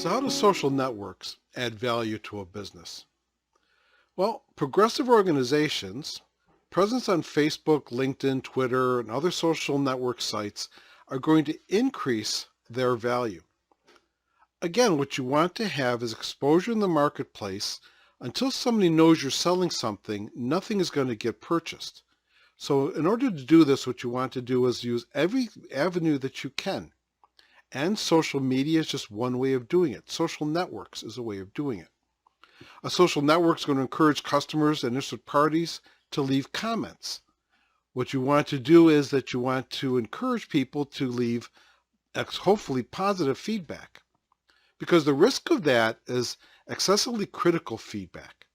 So how do social networks add value to a business? Well, progressive organizations, presence on Facebook, LinkedIn, Twitter, and other social network sites are going to increase their value. Again, what you want to have is exposure in the marketplace. Until somebody knows you're selling something, nothing is going to get purchased. So in order to do this, what you want to do is use every avenue that you can. And social media is just one way of doing it. Social networks is a way of doing it. A social network is going to encourage customers and interested parties to leave comments. What you want to do is that you want to encourage people to leave hopefully positive feedback, because the risk of that is excessively critical feedback.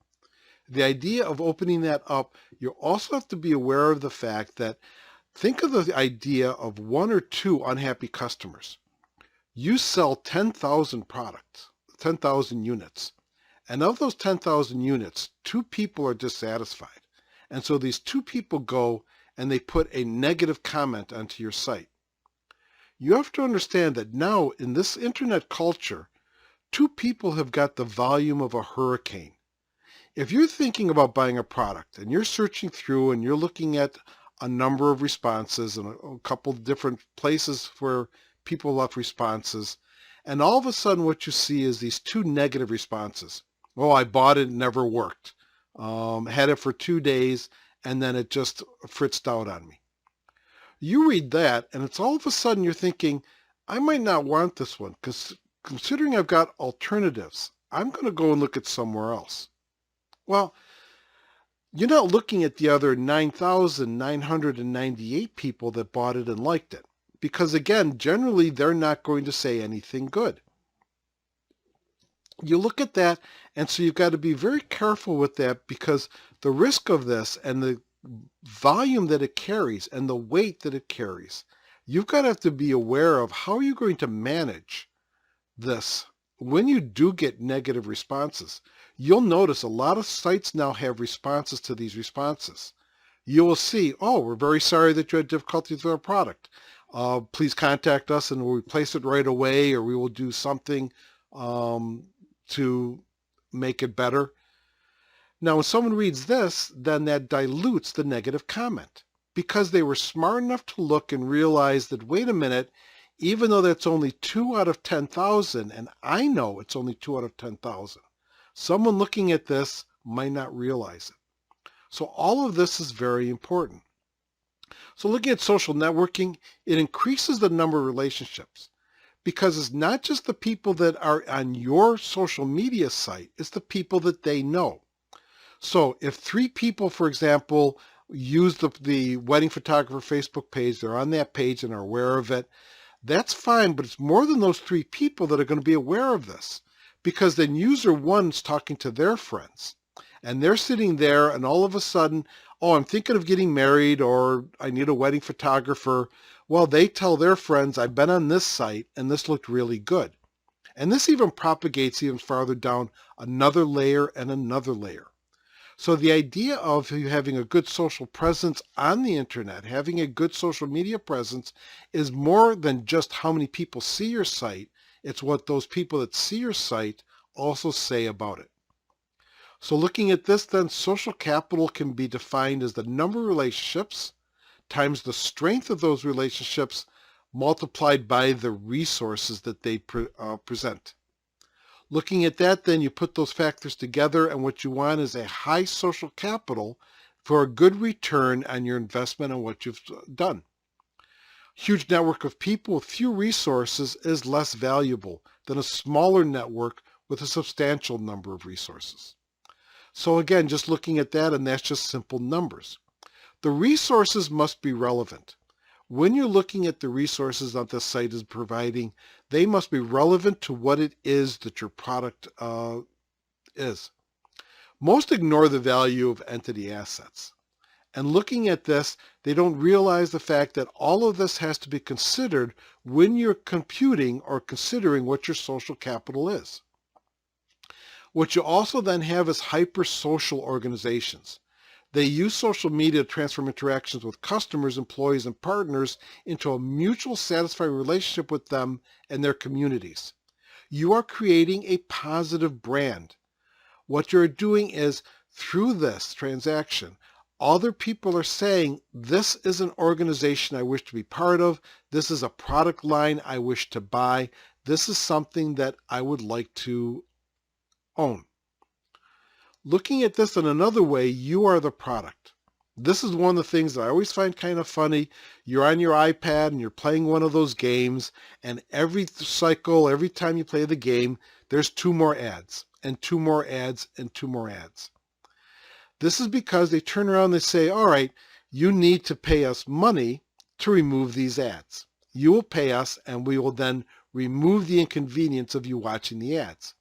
The idea of opening that up, you also have to be aware of the fact that think of the idea of one or two unhappy customers. You sell 10,000 products, 10,000 units. And of those 10,000 units, 2 people are dissatisfied. And so these 2 people go and they put a negative comment onto your site. You have to understand that now in this internet culture, 2 people have got the volume of a hurricane. If you're thinking about buying a product and you're searching through and you're looking at a number of responses and a couple of different places where people left responses, and all of a sudden what you see is these 2 negative responses. Oh, I bought it, it never worked. Had it for 2 days and then it just fritzed out on me. You read that and it's all of a sudden you're thinking, I might not want this one because considering I've got alternatives, I'm going to go and look at somewhere else. Well, you're not looking at the other 9,998 people that bought it and liked it. Because again, generally, they're not going to say anything good. You look at that, and so you've got to be very careful with that, because the risk of this and the volume that it carries and the weight that it carries, you've got to have to be aware of how you're going to manage this. When you do get negative responses, you'll notice a lot of sites now have responses to these responses. You will see, oh, we're very sorry that you had difficulty with our product. Please contact us and we'll replace it right away, or we will do something to make it better. Now, when someone reads this, then that dilutes the negative comment, because they were smart enough to look and realize that, wait a minute, even though that's only 2 out of 10,000, and I know it's only 2 out of 10,000, someone looking at this might not realize it. So all of this is very important. So looking at social networking, it increases the number of relationships, because it's not just the people that are on your social media site, it's the people that they know. So if 3 people, for example, use the wedding photographer Facebook page, they're on that page and are aware of it, that's fine, but it's more than those 3 people that are going to be aware of this, because then user 1's talking to their friends. And they're sitting there and all of a sudden, oh, I'm thinking of getting married, or I need a wedding photographer. Well, they tell their friends, I've been on this site and this looked really good. And this even propagates even farther down another layer and another layer. So the idea of you having a good social presence on the internet, having a good social media presence, is more than just how many people see your site. It's what those people that see your site also say about it. So looking at this, then, social capital can be defined as the number of relationships times the strength of those relationships multiplied by the resources that they present. Looking at that, then, you put those factors together, and what you want is a high social capital for a good return on your investment and what you've done. Huge network of people with few resources is less valuable than a smaller network with a substantial number of resources. So again, just looking at that, and that's just simple numbers. The resources must be relevant. When you're looking at the resources that the site is providing, they must be relevant to what it is that your product is. Most ignore the value of entity assets. And looking at this, they don't realize the fact that all of this has to be considered when you're computing or considering what your social capital is. What you also then have is hyper-social organizations. They use social media to transform interactions with customers, employees, and partners into a mutual satisfying relationship with them and their communities. You are creating a positive brand. What you're doing is, through this transaction, other people are saying, this is an organization I wish to be part of. This is a product line I wish to buy. This is something that I would like to own. Looking at this in another way, you are the product. This is one of the things that I always find kind of funny. You're on your iPad and you're playing one of those games, and every cycle, every time you play the game, there's 2 more ads and 2 more ads and 2 more ads. This is because they turn around and they say, all right, you need to pay us money to remove these ads. You will pay us and we will then remove the inconvenience of you watching the ads.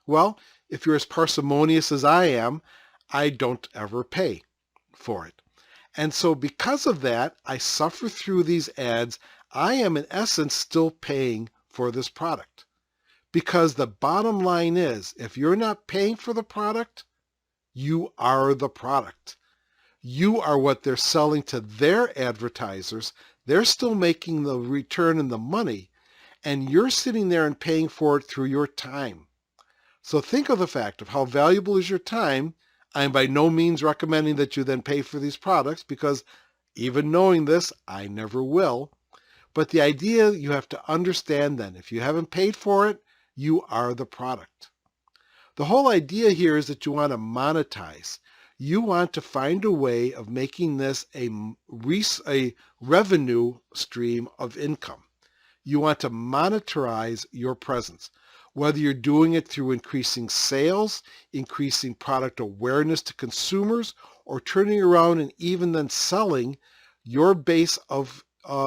Well, if you're as parsimonious as I am, I don't ever pay for it. And so because of that, I suffer through these ads. I am in essence still paying for this product. Because the bottom line is, if you're not paying for the product, you are the product. You are what they're selling to their advertisers. They're still making the return and the money, and you're sitting there and paying for it through your time. So think of the fact of how valuable is your time. I'm by no means recommending that you then pay for these products, because even knowing this, I never will. But the idea you have to understand then, if you haven't paid for it, you are the product. The whole idea here is that you want to monetize. You want to find a way of making this a revenue stream of income. You want to monetize your presence, whether you're doing it through increasing sales, increasing product awareness to consumers, or turning around and even then selling your base of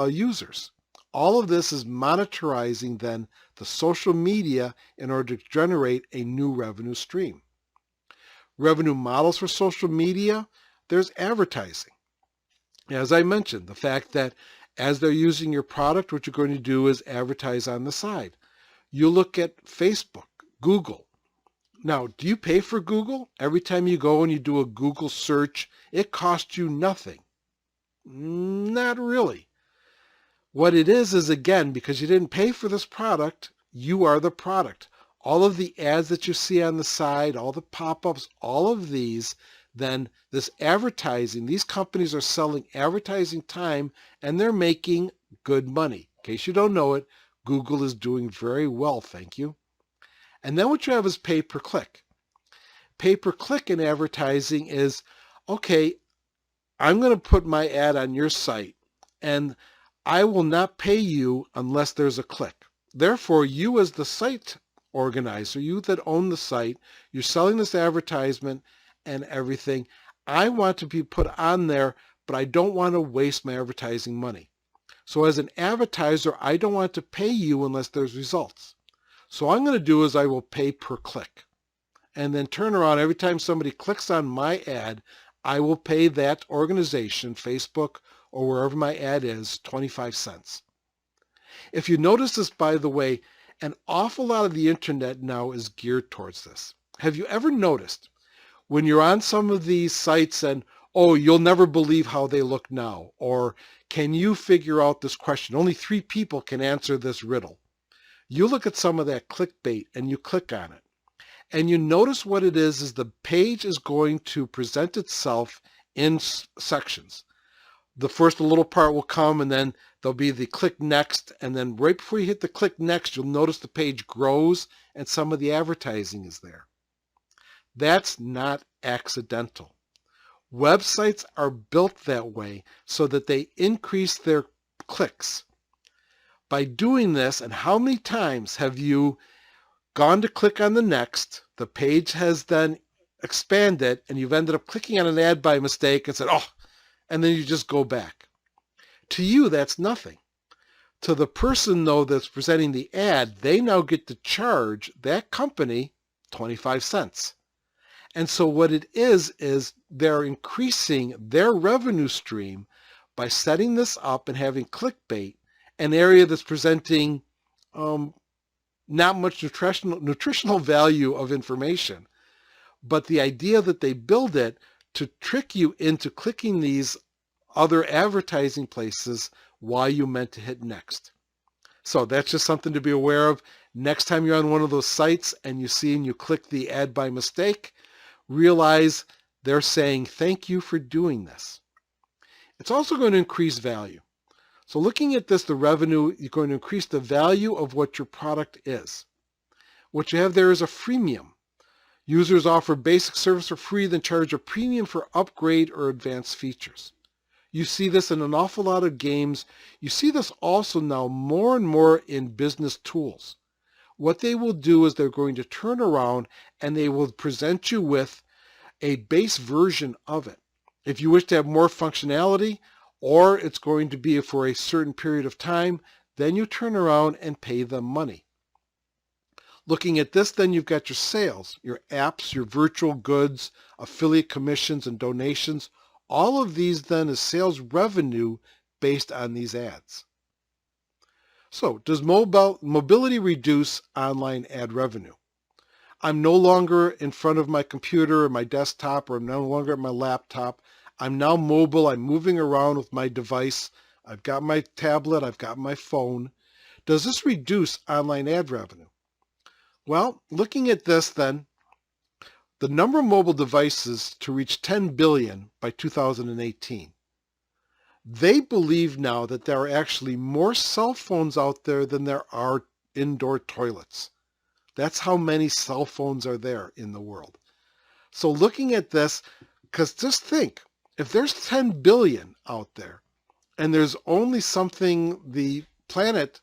users. All of this is monetizing then the social media in order to generate a new revenue stream. Revenue models for social media, there's advertising. As I mentioned, the fact that as they're using your product, what you're going to do is advertise on the side. You look at Facebook, Google. Now, do you pay for Google? Every time you go and you do a Google search, it costs you nothing. Not really. What it is again, because you didn't pay for this product, you are the product. All of the ads that you see on the side, all the pop-ups, all of these, then this advertising, these companies are selling advertising time and they're making good money. In case you don't know it, Google is doing very well, thank you. And then what you have is pay-per-click. Pay-per-click in advertising is, okay, I'm going to put my ad on your site and I will not pay you unless there's a click. Therefore, you as the site organizer, you that own the site, you're selling this advertisement and everything. I want to be put on there, but I don't want to waste my advertising money. So as an advertiser, I don't want to pay you unless there's results. So what I'm going to do is I will pay per click. And then turn around every time somebody clicks on my ad, I will pay that organization, Facebook or wherever my ad is, 25 cents. If you notice this, by the way, an awful lot of the internet now is geared towards this. Have you ever noticed when you're on some of these sites and, oh, you'll never believe how they look now, or can you figure out this question? Only 3 people can answer this riddle. You look at some of that clickbait and you click on it. And you notice what it is the page is going to present itself in sections. The first little part will come and then there'll be the click next, and then right before you hit the click next, you'll notice the page grows and some of the advertising is there. That's not accidental. Websites are built that way so that they increase their clicks. By doing this, and how many times have you gone to click on the next, the page has then expanded, and you've ended up clicking on an ad by mistake and said, oh, and then you just go back. To you, that's nothing. To the person, though, that's presenting the ad, they now get to charge that company 25 cents. And so what it is they're increasing their revenue stream by setting this up and having clickbait, an area that's presenting not much nutritional value of information. But the idea that they build it to trick you into clicking these other advertising places while you meant to hit next. So that's just something to be aware of. Next time you're on one of those sites and you click the ad by mistake, realize they're saying thank you for doing this. It's also going to increase value. So looking at this, the revenue, you're going to increase the value of what your product is. What you have there is a freemium. Users offer basic service for free, then charge a premium for upgrade or advanced features. You see this in an awful lot of games. You see this also now more and more in business tools. What they will do is they're going to turn around and they will present you with a base version of it. If you wish to have more functionality, or it's going to be for a certain period of time, then you turn around and pay them money. Looking at this, then you've got your sales, your apps, your virtual goods, affiliate commissions and donations. All of these then is sales revenue based on these ads. So does mobility reduce online ad revenue? I'm no longer in front of my computer or my desktop, or I'm no longer at my laptop. I'm now mobile. I'm moving around with my device. I've got my tablet. I've got my phone. Does this reduce online ad revenue? Well, looking at this then, the number of mobile devices to reach 10 billion by 2018. They believe now that there are actually more cell phones out there than there are indoor toilets. That's how many cell phones are there in the world. So looking at this, because just think, if there's 10 billion out there, and there's only something, the planet,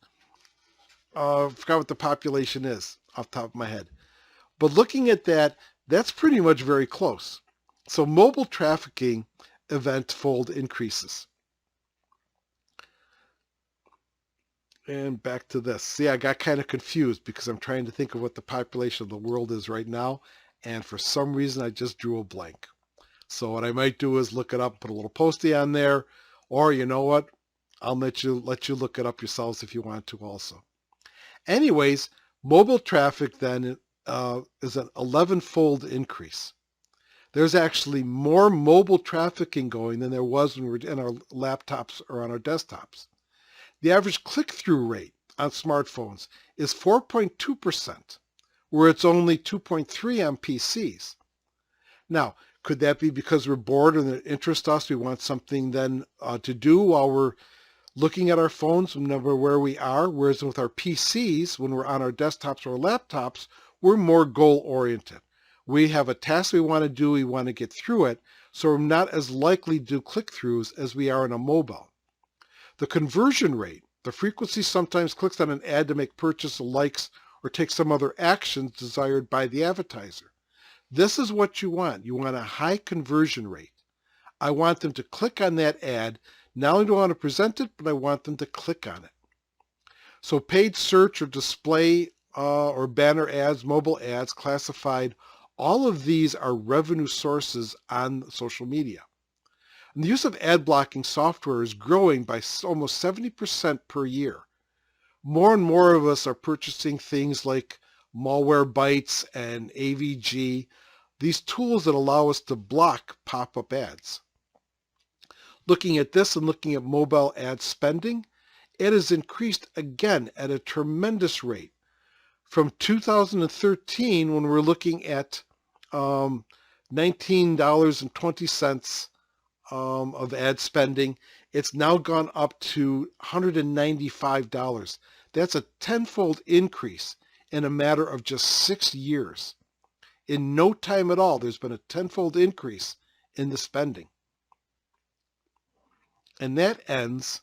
I forgot what the population is off the top of my head. But looking at that, that's pretty much very close. So mobile trafficking event-fold increases. And back to this. See, I got kind of confused because I'm trying to think of what the population of the world is right now. And for some reason, I just drew a blank. So what I might do is look it up, put a little postie on there. Or you know what? I'll let you look it up yourselves if you want to also. Anyways, mobile traffic then is an 11-fold increase. There's actually more mobile trafficking going than there was when we were in our laptops or on our desktops. The average click-through rate on smartphones is 4.2%, where it's only 2.3 on PCs. Now, could that be because we're bored and it interests us? We want something then to do while we're looking at our phones, no matter where we are, whereas with our PCs, when we're on our desktops or laptops, we're more goal-oriented. We have a task we want to do, we want to get through it, so we're not as likely to do click-throughs as we are on a mobile. The conversion rate, the frequency sometimes clicks on an ad to make purchase, likes, or take some other actions desired by the advertiser. This is what you want. You want a high conversion rate. I want them to click on that ad. Not only do I want to present it, but I want them to click on it. So paid search or display or banner ads, mobile ads, classified, all of these are revenue sources on social media. And the use of ad blocking software is growing by almost 70% per year. More and more of us are purchasing things like Malwarebytes and AVG, these tools that allow us to block pop-up ads. Looking at this and looking at mobile ad spending, it has increased again at a tremendous rate. From 2013, when we're looking at $19.20 of ad spending, it's now gone up to $195. That's a tenfold increase in a matter of just 6 years. In no time at all, there's been a tenfold increase in the spending. And that ends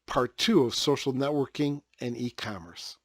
part 2 of social networking and e-commerce.